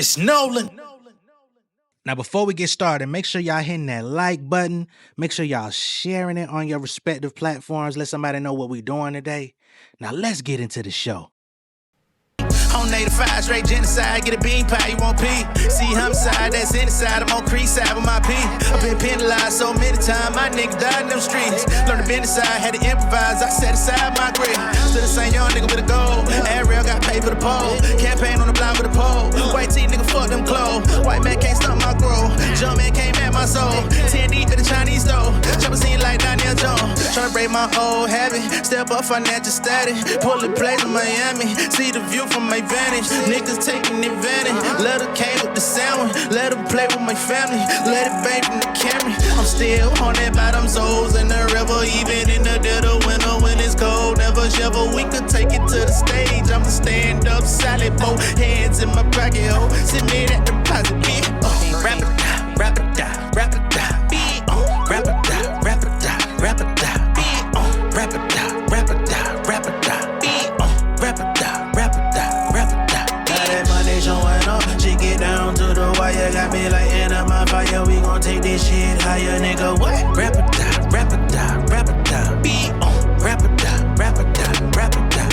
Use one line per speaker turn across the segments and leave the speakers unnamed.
It's Nolan. Now, before we get started, make sure y'all hitting that like button. Make sure y'all sharing it on your respective platforms. Let somebody know what we're doing today. Now, let's get into the show.
On 85, straight genocide, get a bean pie, you want pee. See homicide, that's inside, I'm on crease side with my P. I've been penalized so many times, my nigga died in them streets. Learned the business side, had to improvise, I set aside my grit. Still the same young nigga with a goal. Ariel got paid for the pole. Campaign on the block with a pole. White tee nigga, fuck them clothes. White man can't stop my growth. Jump man came at my soul. 10 deep in the Chinese store. Chopper scene like Daniel Jones. Tryna break my old habit. Step up financial status. Pull the plays in Miami. See the view from my advantage. Niggas taking advantage. Let her came with the sandwich. Let her play with my family. Let it bang from the camera. I'm still on that bottom souls in the river. Even in the dead of winter when it's cold. Never shovel. We could take it to the stage. I'm a stand up solid. Both hands in my pocket. Oh, send me that deposit. Oh, rap it down, rap it down, rap it down. Rap it down, rap it down, rap it down. Rap it down, rap it down, rap it down. Rap it down, rap it down, rap it down. Got that money showing up, she get down to the wire. Got me like into my fire, we gon' take this shit higher, nigga. What? Rap it down, rap it down, rap it down. Rap it down, rap it down, rap it down.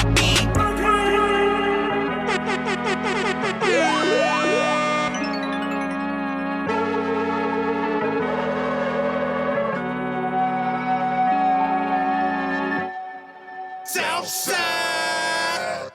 Southside.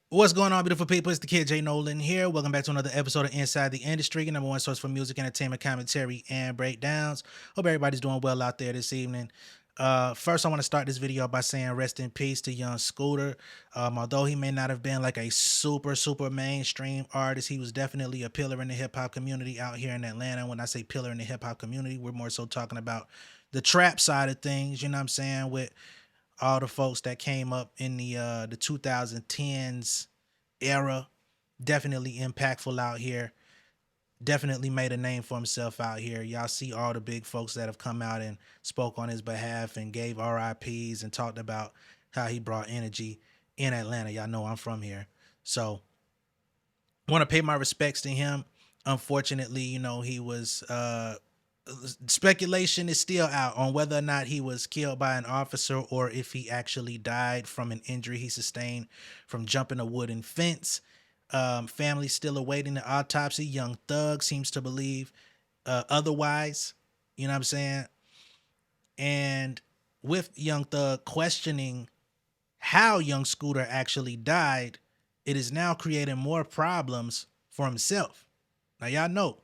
What's going on, beautiful people? It's the kid J Nolan here. Welcome back to another episode of Inside the Industry, your number one source for music, entertainment, commentary, and breakdowns. Hope everybody's doing well out there this evening. First, I want to start this video by saying rest in peace to young Scooter. Although he may not have been like a super mainstream artist, he was definitely a pillar in the hip-hop community out here in Atlanta. When I say pillar in the hip-hop community, we're more so talking about the trap side of things, you know what I'm saying, with all the folks that came up in the 2010s era. Definitely impactful out here. Definitely made a name for himself out here. Y'all see all the big folks that have come out and spoke on his behalf and gave RIPs and talked about how he brought energy in Atlanta. Y'all know I'm from here. So want to pay my respects to him. Unfortunately, you know, he was speculation is still out on whether or not he was killed by an officer or if he actually died from an injury he sustained from jumping a wooden fence. Family still awaiting the autopsy. Young Thug seems to believe otherwise, you know what I'm saying? And with Young Thug questioning how young Scooter actually died, it is now creating more problems for himself. Now, y'all know,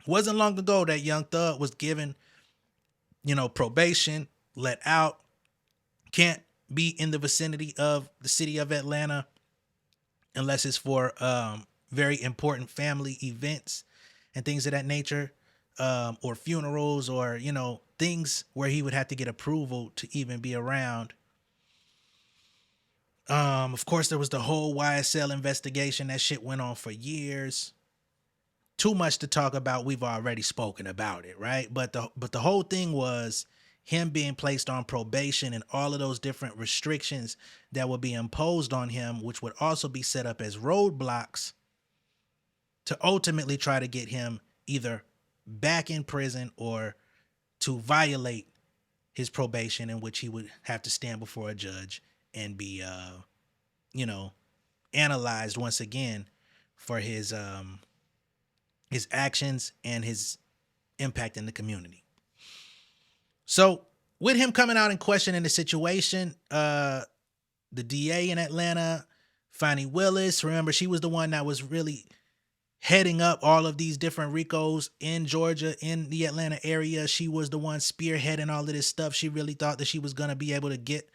wasn't long ago that Young Thug was given, you know, probation, let out, can't be in the vicinity of the city of Atlanta unless it's for very important family events and things of that nature, or funerals, or, you know, things where he would have to get approval to even be around. Of course, there was the whole YSL investigation. That shit went on for years. Too much to talk about. We've already spoken about it, right? But the whole thing was him being placed on probation and all of those different restrictions that would be imposed on him, which would also be set up as roadblocks to ultimately try to get him either back in prison or to violate his probation, in which he would have to stand before a judge and be, you know, analyzed once again for his actions and his impact in the community. So with him coming out and questioning the situation, the DA in Atlanta, Fani Willis, remember, she was the one that was really heading up all of these different RICOs in Georgia, in the Atlanta area. She was the one spearheading all of this stuff. She really thought that she was going to be able to get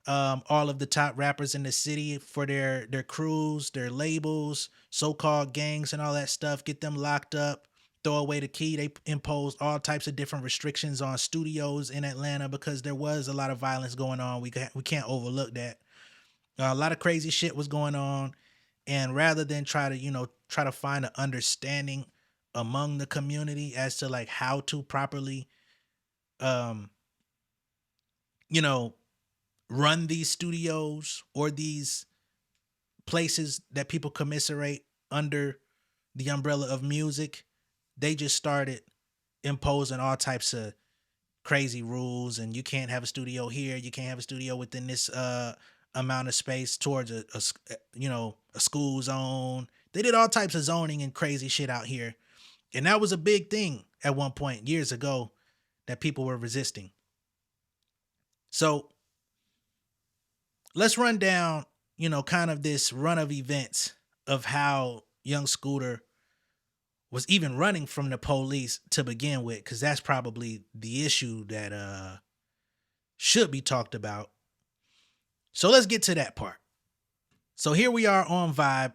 all of the top rappers in the city for their crews, their labels, so-called gangs and all that stuff, get them locked up, throw away the key. They imposed all types of different restrictions on studios in Atlanta because there was a lot of violence going on. We can't overlook that. A lot of crazy shit was going on. And rather than try to find an understanding among the community as to like how to properly, run these studios or these places that people commiserate under the umbrella of music, they just started imposing all types of crazy rules, and you can't have a studio here, you can't have a studio within this amount of space towards a school zone. They did all types of zoning and crazy shit out here, and that was a big thing at one point years ago that people were resisting. So let's run down, kind of this run of events of how young Scooter was even running from the police to begin with, because that's probably the issue that should be talked about. So let's get to that part. So here we are on Vibe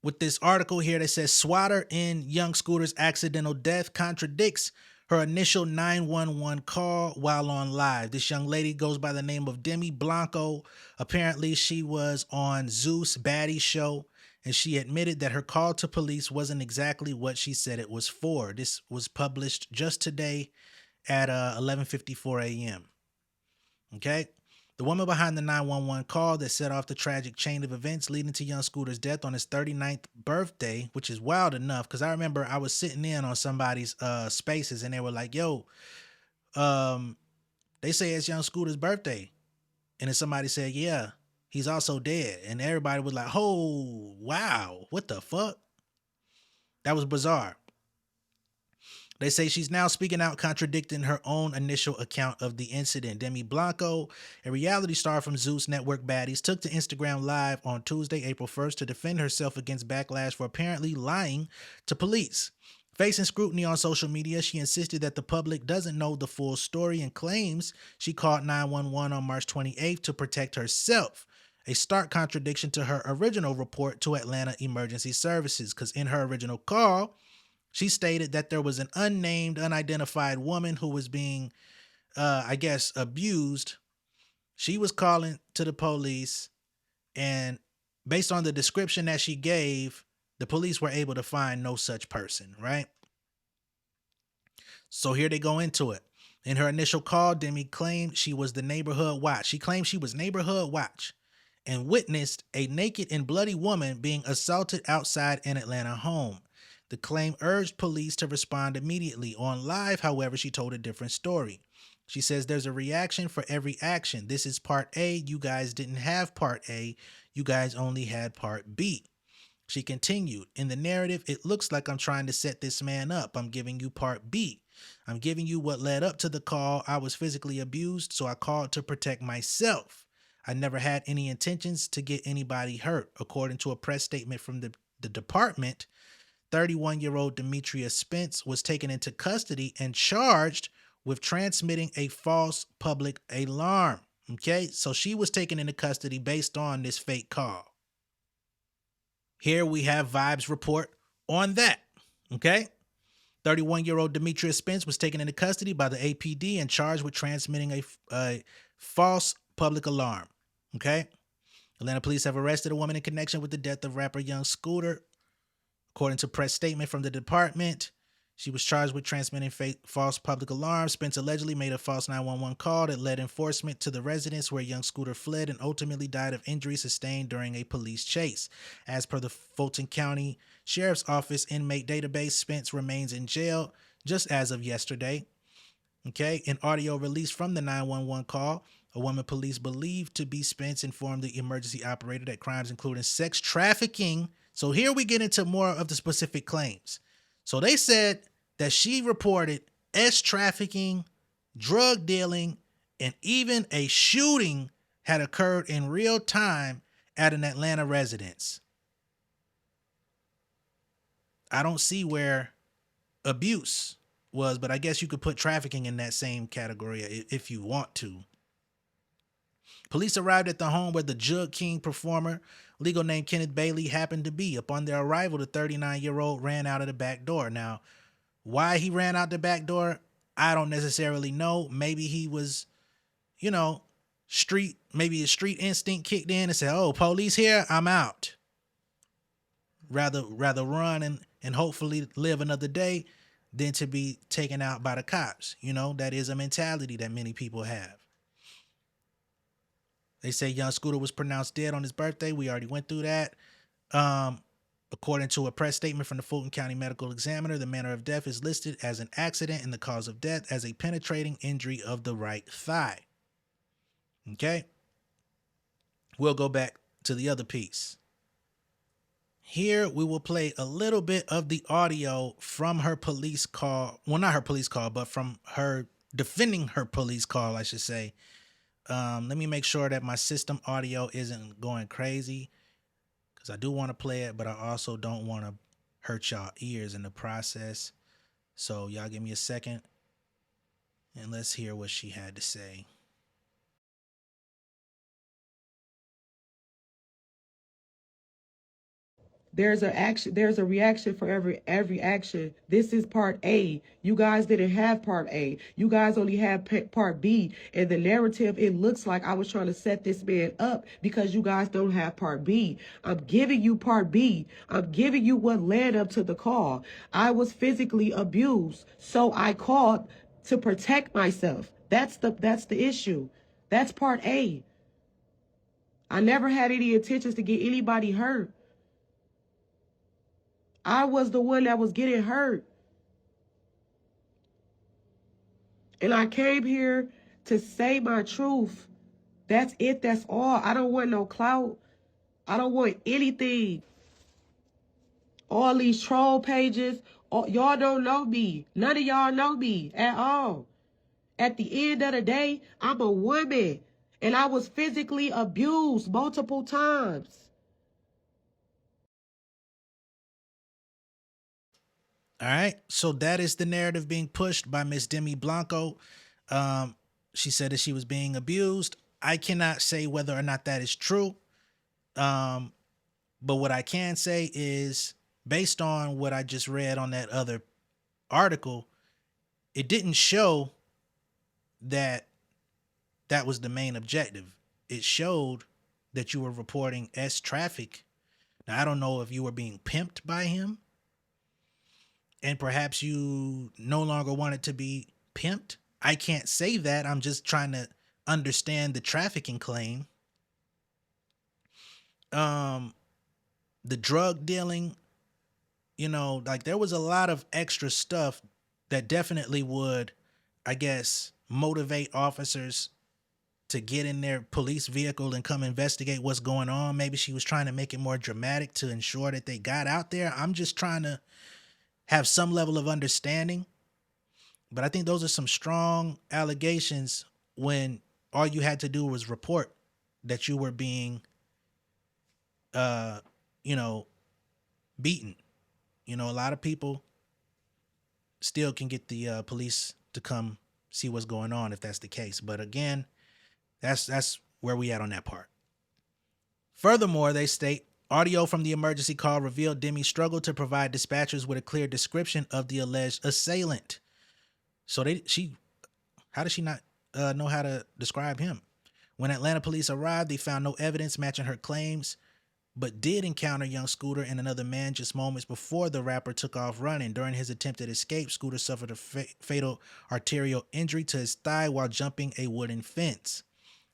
with this article here that says swatter in young Scooter's accidental death contradicts her initial 911 call while on live. This young lady goes by the name of Demi Blanco. Apparently, she was on Zeus Baddie show, and she admitted that her call to police wasn't exactly what she said it was for. This was published just today at 11:54 a.m. Okay? The woman behind the 911 call that set off the tragic chain of events leading to young Scooter's death on his 39th birthday, which is wild enough because I remember I was sitting in on somebody's spaces and they were like, yo, they say it's young Scooter's birthday. And then somebody said, yeah, he's also dead. And everybody was like, oh, wow, what the fuck? That was bizarre. They say she's now speaking out, contradicting her own initial account of the incident. Demi Blanco, a reality star from Zeus Network Baddies, took to Instagram Live on Tuesday, April 1st, to defend herself against backlash for apparently lying to police. Facing scrutiny on social media, she insisted that the public doesn't know the full story and claims she called 911 on March 28th to protect herself. A stark contradiction to her original report to Atlanta Emergency Services, because in her original call, she stated that there was an unnamed, unidentified woman who was being, abused. She was calling to the police, and based on the description that she gave, the police were able to find no such person, right? So here they go into it. In her initial call, Demi claimed she was the neighborhood watch. She claimed she was neighborhood watch and witnessed a naked and bloody woman being assaulted outside an Atlanta home. The claim urged police to respond immediately. On live, however, she told a different story. She says there's a reaction for every action. This is part A. You guys didn't have part A. You guys only had part B. She continued, in the narrative, it looks like I'm trying to set this man up. I'm giving you part B. I'm giving you what led up to the call. I was physically abused, so I called to protect myself. I never had any intentions to get anybody hurt. According to a press statement from the department, 31-year-old Demetria Spence was taken into custody and charged with transmitting a false public alarm. Okay, so she was taken into custody based on this fake call. Here we have Vibe's report on that. Okay, 31-year-old Demetria Spence was taken into custody by the APD and charged with transmitting a false public alarm. Okay, Atlanta police have arrested a woman in connection with the death of rapper Young Scooter. According to a press statement from the department, she was charged with transmitting false public alarms. Spence allegedly made a false 911 call that led enforcement to the residence where young Scooter fled and ultimately died of injuries sustained during a police chase. As per the Fulton County Sheriff's Office inmate database, Spence remains in jail just as of yesterday. Okay, in audio released from the 911 call, a woman police believed to be Spence informed the emergency operator that crimes including sex trafficking. So here we get into more of the specific claims. So they said that she reported trafficking, drug dealing, and even a shooting had occurred in real time at an Atlanta residence. I don't see where abuse was, but I guess you could put trafficking in that same category if you want to. Police arrived at the home where the Jug King performer, legal name Kenneth Bailey, happened to be. Upon their arrival, the 39-year-old ran out of the back door. Now, why he ran out the back door, I don't necessarily know. Maybe he was, maybe his street instinct kicked in and said, oh, police here, I'm out. Rather run and hopefully live another day than to be taken out by the cops. That is a mentality that many people have. They say young Scooter was pronounced dead on his birthday. We already went through that. According to a press statement from the Fulton County Medical Examiner, the manner of death is listed as an accident and the cause of death as a penetrating injury of the right thigh. Okay? We'll go back to the other piece. Here we will play a little bit of the audio from her police call. Well, not her police call, but from her defending her police call, I should say. Let me make sure that my system audio isn't going crazy, because I do want to play it, but I also don't want to hurt y'all ears in the process. So y'all give me a second and let's hear what she had to say.
There's a reaction for every action. This is part A. You guys didn't have part A. You guys only had part B. And the narrative, it looks like I was trying to set this man up because you guys don't have part B. I'm giving you part B. I'm giving you what led up to the call. I was physically abused, so I called to protect myself. That's the issue. That's part A. I never had any intentions to get anybody hurt. I was the one that was getting hurt. And I came here to say my truth. That's it. That's all. I don't want no clout. I don't want anything. All these troll pages. Y'all don't know me. None of y'all know me at all. At the end of the day, I'm a woman. And I was physically abused multiple times.
All right. So that is the narrative being pushed by Miss Demi Blanco. She said that she was being abused. I cannot say whether or not that is true. But what I can say is, based on what I just read on that other article, it didn't show that that was the main objective. It showed that you were reporting S traffic. Now, I don't know if you were being pimped by him, and perhaps you no longer wanted to be pimped. I can't say that. I'm just trying to understand the trafficking claim. The drug dealing, like there was a lot of extra stuff that definitely would, I guess, motivate officers to get in their police vehicle and come investigate what's going on. Maybe she was trying to make it more dramatic to ensure that they got out there. I'm just trying to have some level of understanding. But I think those are some strong allegations when all you had to do was report that you were being, beaten. A lot of people still can get the police to come see what's going on if that's the case. But again, that's where we at on that part. Furthermore, they state audio from the emergency call revealed Demi struggled to provide dispatchers with a clear description of the alleged assailant. So how does she not know how to describe him? When Atlanta police arrived, they found no evidence matching her claims, but did encounter young Scooter and another man just moments before the rapper took off running. During his attempted escape, Scooter suffered a fatal arterial injury to his thigh while jumping a wooden fence.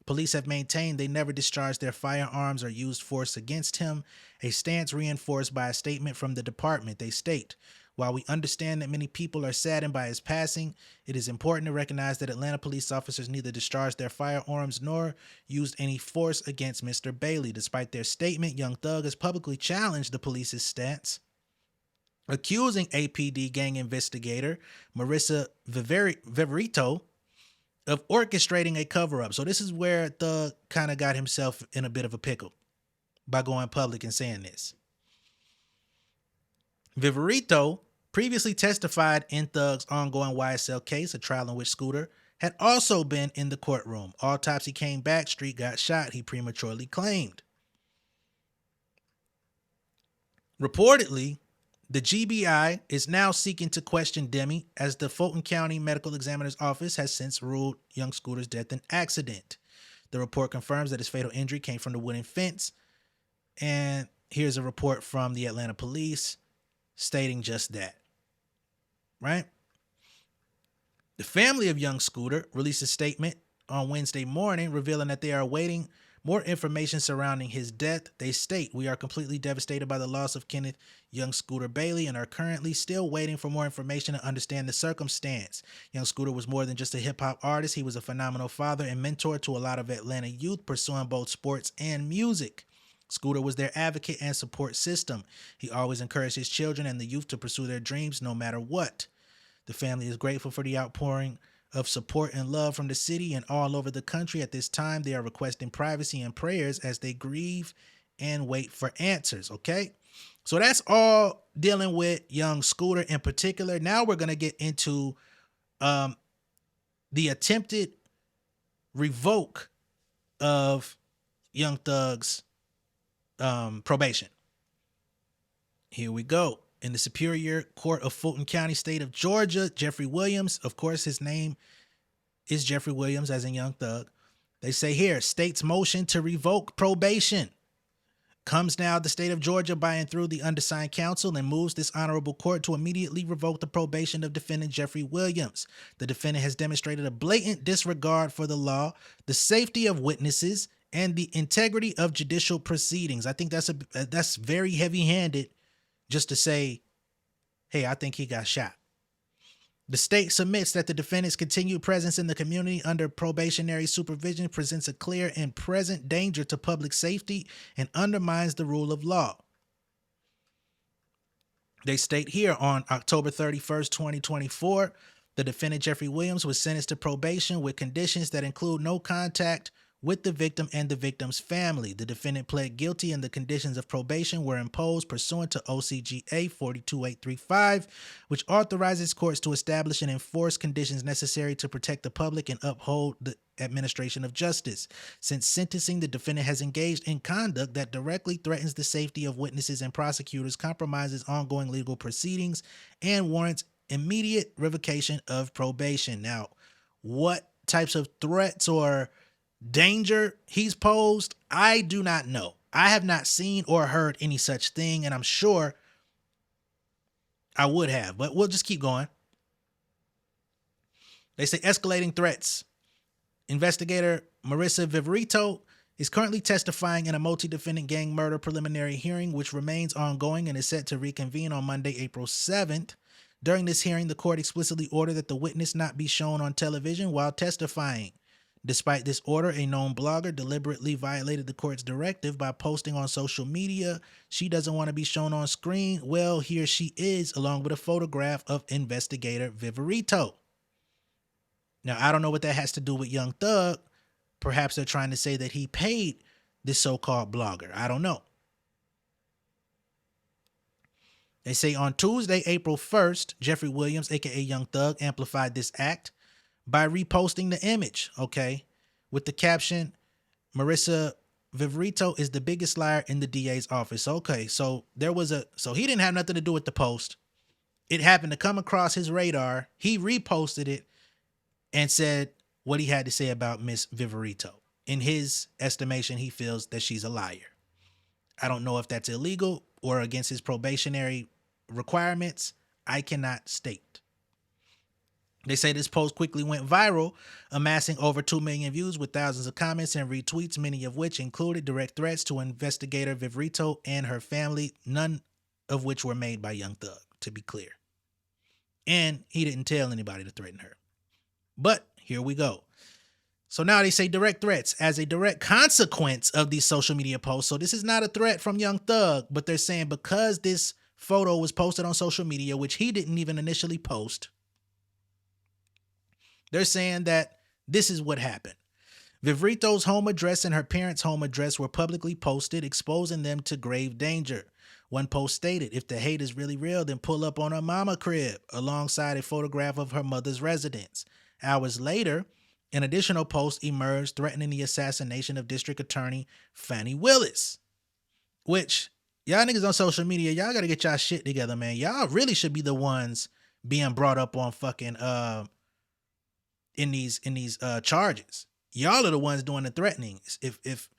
Police have maintained they never discharged their firearms or used force against him, a stance reinforced by a statement from the department. They state, while we understand that many people are saddened by his passing, it is important to recognize that Atlanta police officers neither discharged their firearms nor used any force against Mr. Bailey. Despite their statement, Young Thug has publicly challenged the police's stance, accusing APD gang investigator Marissa Viverito of orchestrating a cover-up. So this is where Thug kind of got himself in a bit of a pickle by going public and saying this. Viverito previously testified in Thug's ongoing YSL case, a trial in which Scooter had also been in the courtroom. Autopsy came back, Street got shot, he prematurely claimed. Reportedly, the GBI is now seeking to question Demi, as the Fulton County Medical Examiner's Office has since ruled young Scooter's death an accident. The report confirms that his fatal injury came from the wooden fence. And here's a report from the Atlanta police stating just that. Right? The family of young Scooter released a statement on Wednesday morning revealing that they are awaiting more information surrounding his death. They state, "We are completely devastated by the loss of Kenneth Young Scooter Bailey and are currently still waiting for more information to understand the circumstance. Young Scooter was more than just a hip-hop artist. He was a phenomenal father and mentor to a lot of Atlanta youth pursuing both sports and music. Scooter was their advocate and support system. He always encouraged his children and the youth to pursue their dreams no matter what. The family is grateful for the outpouring of support and love from the city and all over the country. At this time, they are requesting privacy and prayers as they grieve and wait for answers." Okay, so that's all dealing with Young Scooter in particular. Now we're going to get into the attempted revoke of Young Thug's probation. Here we go. In the Superior Court of Fulton County, state of Georgia, Jeffrey Williams, of course his name is Jeffrey Williams as in Young Thug. They say here, state's motion to revoke probation comes now the state of Georgia by and through the undersigned counsel and moves this honorable court to immediately revoke the probation of defendant Jeffrey Williams. The defendant has demonstrated a blatant disregard for the law, the safety of witnesses, and the integrity of judicial proceedings. I think that's very heavy-handed just to say, hey, I think he got shot. The state submits that the defendant's continued presence in the community under probationary supervision presents a clear and present danger to public safety and undermines the rule of law. They state here, on October 31st, 2024, the defendant Jeffrey Williams was sentenced to probation with conditions that include no contact with the victim and the victim's family. The defendant pled guilty and the conditions of probation were imposed pursuant to OCGA 42835, which authorizes courts to establish and enforce conditions necessary to protect the public and uphold the administration of justice. Since sentencing, the defendant has engaged in conduct that directly threatens the safety of witnesses and prosecutors, compromises ongoing legal proceedings, and warrants immediate revocation of probation. Now, what types of threats or danger he's posed, I do not know. I have not seen or heard any such thing, and I'm sure I would have, but we'll just keep going. They say escalating threats. Investigator Marissa Viverito is currently testifying in a multi-defendant gang murder preliminary hearing, which remains ongoing and is set to reconvene on Monday, April 7th. During this hearing, the court explicitly ordered that the witness not be shown on television while testifying. Despite this order, a known blogger deliberately violated the court's directive by posting on social media she doesn't want to be shown on screen. Well, here she is, along with a photograph of Investigator Viverito. Now, I don't know what that has to do with Young Thug. Perhaps they're trying to say that he paid this so-called blogger. I don't know. They say on Tuesday, April 1st, Jeffrey Williams, aka Young Thug, amplified this act by reposting the image, okay, with the caption, "Marissa Viverito is the biggest liar in the DA's office." Okay, so he didn't have nothing to do with the post. It happened to come across his radar. He reposted it and said what he had to say about Miss Viverito. In his estimation, he feels that she's a liar. I don't know if that's illegal or against his probationary requirements. I cannot state. They say this post quickly went viral, amassing over 2 million views with thousands of comments and retweets, many of which included direct threats to Investigator Viverito and her family, none of which were made by Young Thug, to be clear. And he didn't tell anybody to threaten her. But here we go. So now they say direct threats as a direct consequence of these social media posts. So this is not a threat from Young Thug, but they're saying because this photo was posted on social media, which he didn't even initially post, they're saying that this is what happened. Viverito's home address and her parents' home address were publicly posted, exposing them to grave danger. One post stated, "If the hate is really real, then pull up on her mama crib," alongside a photograph of her mother's residence. Hours later, an additional post emerged threatening the assassination of District Attorney Fannie Willis. Which, y'all niggas on social media, y'all gotta get y'all shit together, man. Y'all really should be the ones being brought up on fucking in these charges. Y'all are the ones doing the threatening. If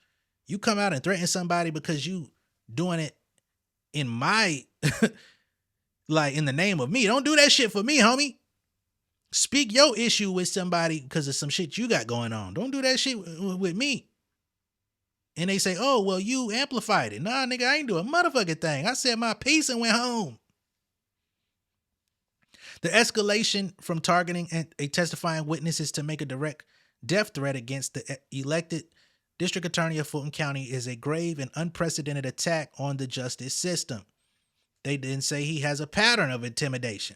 you come out and threaten somebody because you doing it in my like in the name of me, don't do that shit for me, homie. Speak your issue with somebody because of some shit you got going on. Don't do that shit with me. And they say, oh, well, you amplified it. Nah, nigga, I ain't do a motherfucking thing. I said my piece and went home. The escalation from targeting a testifying witness is to make a direct death threat against the elected district attorney of Fulton County is a grave and unprecedented attack on the justice system. They didn't say he has a pattern of intimidation.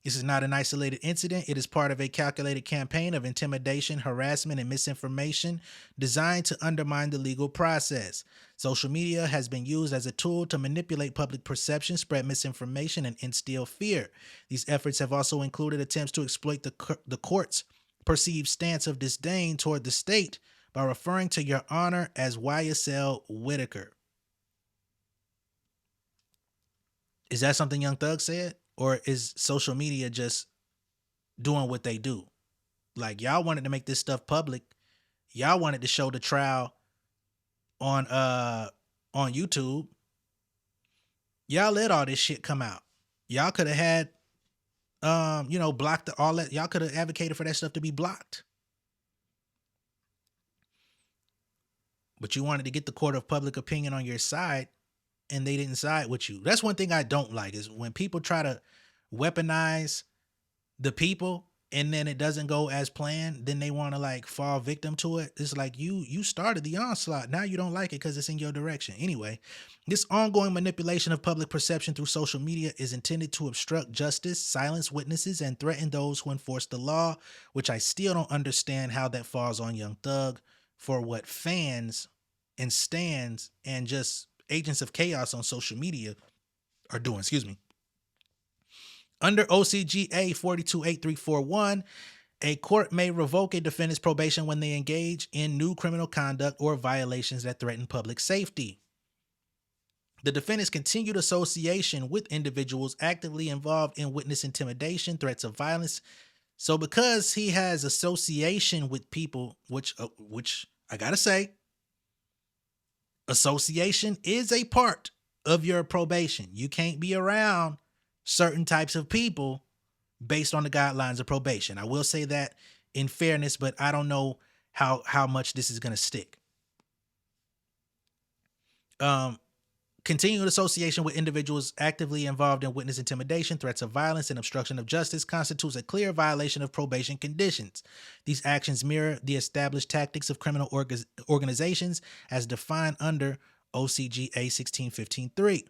This is not an isolated incident. It is part of a calculated campaign of intimidation, harassment, and misinformation designed to undermine the legal process. Social media has been used as a tool to manipulate public perception, spread misinformation, and instill fear. These efforts have also included attempts to exploit the court's perceived stance of disdain toward the state by referring to Your Honor as YSL Whitaker. Is that something Young Thug said? Or is social media just doing what they do? Like, y'all wanted to make this stuff public. Y'all wanted to show the trial on YouTube. Y'all let all this shit come out. Y'all could have had blocked all that. Y'all could have advocated for that stuff to be blocked. But you wanted to get the court of public opinion on your side, and they didn't side with you. That's one thing I don't like, is when people try to weaponize the people and then it doesn't go as planned, then they want to like fall victim to it. It's like you started the onslaught. Now you don't like it because it's in your direction. Anyway, this ongoing manipulation of public perception through social media is intended to obstruct justice, silence witnesses, and threaten those who enforce the law, which I still don't understand how that falls on Young Thug for what fans and stans and just agents of chaos on social media are doing. Excuse me. Under OCGA 428341, a court may revoke a defendant's probation when they engage in new criminal conduct or violations that threaten public safety. The defendant's continued association with individuals actively involved in witness intimidation, threats of violence. So because he has association with people, which I gotta say, association is a part of your probation. You can't be around certain types of people based on the guidelines of probation. I will say that in fairness, but I don't know how much this is going to stick. Continued association with individuals actively involved in witness intimidation, threats of violence, and obstruction of justice constitutes a clear violation of probation conditions. These actions mirror the established tactics of criminal organizations as defined under OCGA 1615-3.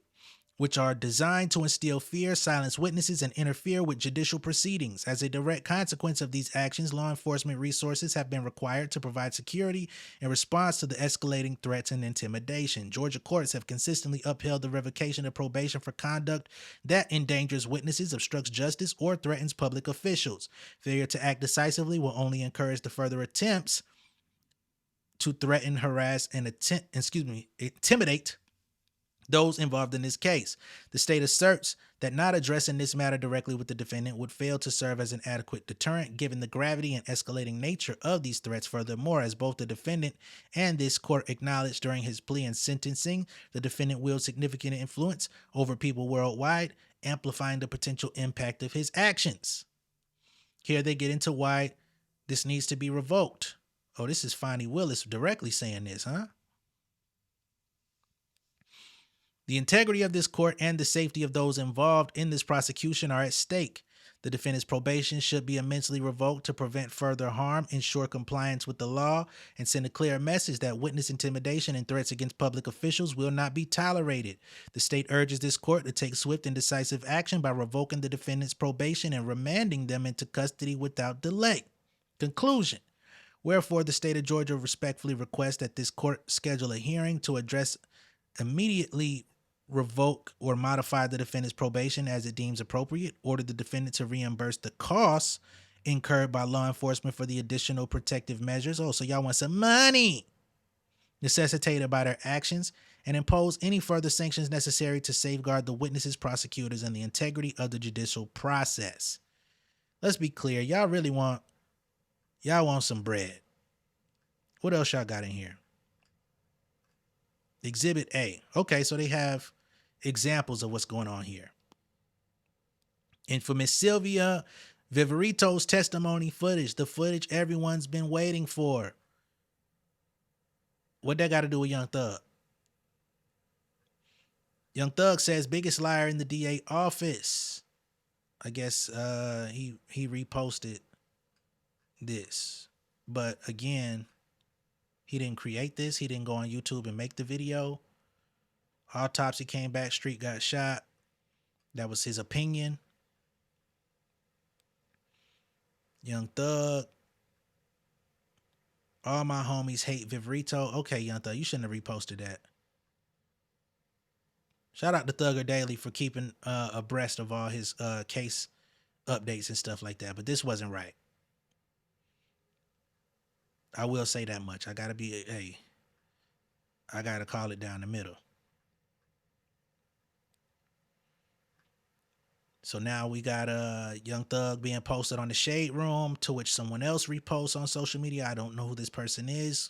Which are designed to instill fear, silence witnesses, and interfere with judicial proceedings. As a direct consequence of these actions, law enforcement resources have been required to provide security in response to the escalating threats and intimidation. Georgia courts have consistently upheld the revocation of probation for conduct that endangers witnesses, obstructs justice, or threatens public officials. Failure to act decisively will only encourage the further attempts to threaten, harass, and intimidate those involved in this case. The state asserts that not addressing this matter directly with the defendant would fail to serve as an adequate deterrent given the gravity and escalating nature of these threats. Furthermore, as both the defendant and this court acknowledged during his plea and sentencing, the defendant wields significant influence over people worldwide, amplifying the potential impact of his actions. Here they get into why this needs to be revoked. Oh, this is Fonnie Willis directly saying this, huh? The integrity of this court and the safety of those involved in this prosecution are at stake. The defendant's probation should be immensely revoked to prevent further harm, ensure compliance with the law, and send a clear message that witness intimidation and threats against public officials will not be tolerated. The state urges this court to take swift and decisive action by revoking the defendant's probation and remanding them into custody without delay. Conclusion. Wherefore, the state of Georgia respectfully requests that this court schedule a hearing to address immediately revoke or modify the defendant's probation as it deems appropriate, order the defendant to reimburse the costs incurred by law enforcement for the additional protective measures. Oh, so y'all want some money necessitated by their actions, and impose any further sanctions necessary to safeguard the witnesses, prosecutors, and the integrity of the judicial process. Let's be clear. Y'all want some bread. What else y'all got in here? Exhibit A. Okay, so they have examples of what's going on here. And for Miss Sylvia Viverito's testimony footage, the footage everyone's been waiting for. What that got to do with Young Thug? Young Thug says biggest liar in the DA office. I guess he reposted this. But again, he didn't create this. He didn't go on YouTube and make the video. Autopsy came back, Street got shot. That was his opinion. Young Thug. All my homies hate Viverito. Okay, Young Thug, you shouldn't have reposted that. Shout out to Thugger Daily for keeping abreast of all his case updates and stuff like that. But this wasn't right. I will say that much. I gotta call it down the middle. So now we got Young Thug being posted on the Shade Room, to which someone else reposts on social media. I don't know who this person is.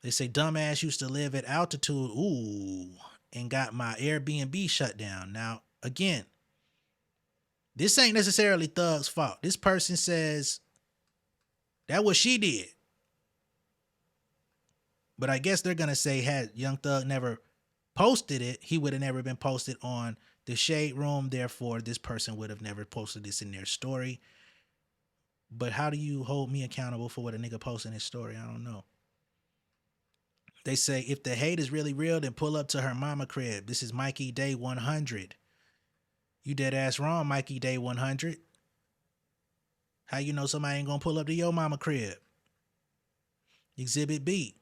They say, dumbass used to live at altitude, and got my Airbnb shut down. Now, again, this ain't necessarily Thug's fault. This person says that what she did. But I guess they're going to say, had Young Thug never posted it, he would have never been posted on the Shade Room. Therefore, this person would have never posted this in their story. But how do you hold me accountable for what a nigga posts in his story? I don't know. They say, if the hate is really real, then pull up to her mama crib. This is Mikey Day 100. You dead ass wrong, Mikey Day 100. How you know somebody ain't gonna pull up to your mama crib? Exhibit B.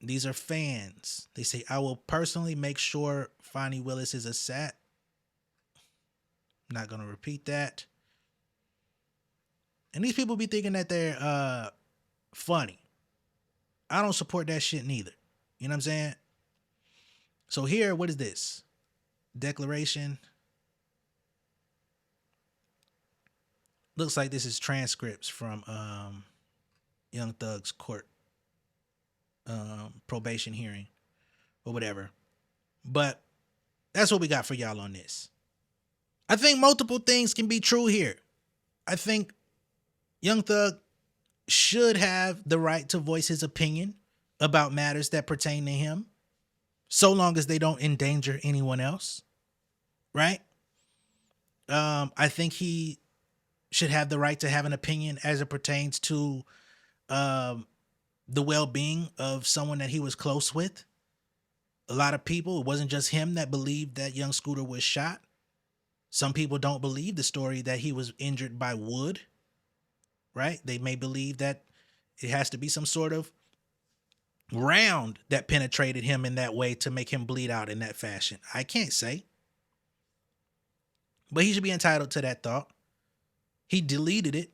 These are fans. They say, I will personally make sure Fonnie Willis is a sat. Not gonna repeat that. And these people be thinking that they're funny. I don't support that shit neither. You know what I'm saying? So here, what is this? Declaration. Looks like this is transcripts from Young Thug's court probation hearing or whatever. But that's what we got for y'all on this. I think multiple things can be true here. I think Young Thug should have the right to voice his opinion about matters that pertain to him, so long as they don't endanger anyone else, right? I think he should have the right to have an opinion as it pertains to the well-being of someone that he was close with. A lot of people, it wasn't just him that believed that young Scooter was shot. Some people don't believe the story that he was injured by wood, right? They may believe that it has to be some sort of round that penetrated him in that way to make him bleed out in that fashion. I can't say. But he should be entitled to that thought. He deleted it.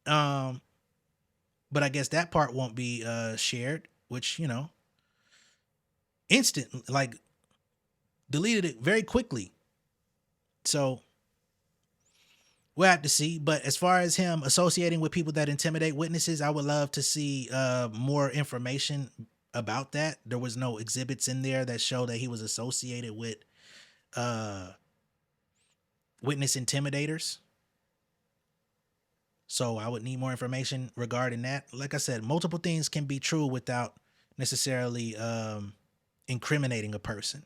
But I guess that part won't be shared, which, you know, instant, like, deleted it very quickly. So we'll have to see. But as far as him associating with people that intimidate witnesses, I would love to see more information about that. There was no exhibits in there that show that he was associated with witness intimidators. So I would need more information regarding that. Like I said, multiple things can be true without necessarily incriminating a person.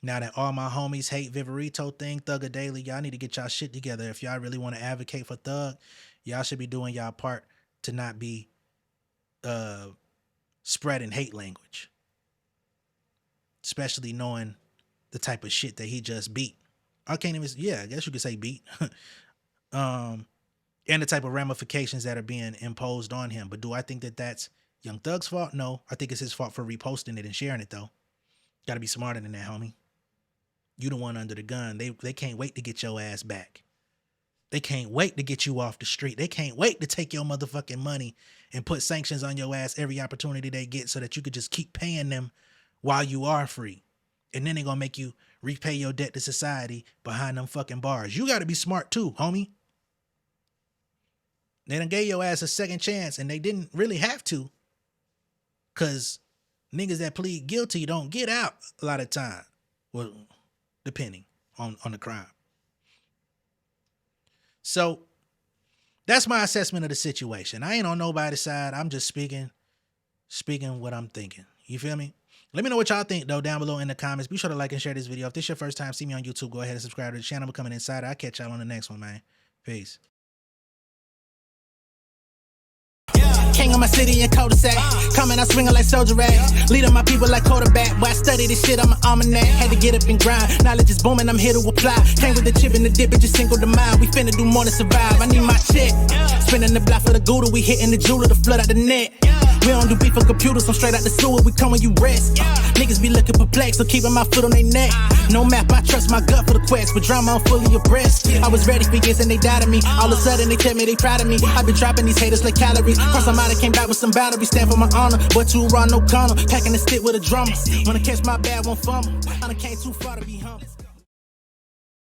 Now that all my homies hate Viverito thing, Thugger Daily, y'all need to get y'all shit together. If y'all really want to advocate for Thug, y'all should be doing y'all part to not be spreading hate language. Especially knowing the type of shit that he just beat. I can't even, I guess you could say beat. And the type of ramifications that are being imposed on him. But do I think that that's Young Thug's fault? No, I think it's his fault for reposting it and sharing it, though. Got to be smarter than that, homie. You the one under the gun. They can't wait to get your ass back. They can't wait to get you off the street. They can't wait to take your motherfucking money and put sanctions on your ass every opportunity they get so that you could just keep paying them while you are free. And then they're going to make you repay your debt to society behind them fucking bars. You got to be smart too, homie. They done gave your ass a second chance and they didn't really have to. Because niggas that plead guilty don't get out a lot of time. Well, depending on the crime. So That's my assessment of the situation. I ain't on nobody's side. I'm just speaking what I'm thinking. You feel me? Let me know what y'all think, though, down below in the comments. Be sure to like and share this video. If this is your first time, see me on YouTube, go ahead and subscribe to the channel. Becoming Insider. I'll catch y'all on the next one, man. Peace.
King of my city and cul-de-sac. Coming out swinging like soldier rag. Leading my people like quarterback. Boy, I study this shit, I'm an almanac. Had to get up and grind. Knowledge is booming, I'm here to apply. Came with the chip and the dip, it just single the mind. We finna do more than survive. I need my check. Spinning the block for the gouda. We hitting the jeweler to flood out the net. We don't do beef for computers, I'm straight out the sewer. We come when you rest. Niggas be looking perplexed, so keeping my foot on their neck. No map, I trust my gut for the quest. With drama, I'm fully abreast. I was ready for years and they doubted me. All of a sudden they tell me they proud of me. I've been dropping these haters like calories. First I'm out, I came back with some boundaries. Stand for my honor, but too raw, no corner. Packing the stick with a drummer. Wanna catch my bad, won't fumble. I done came too far to be humble.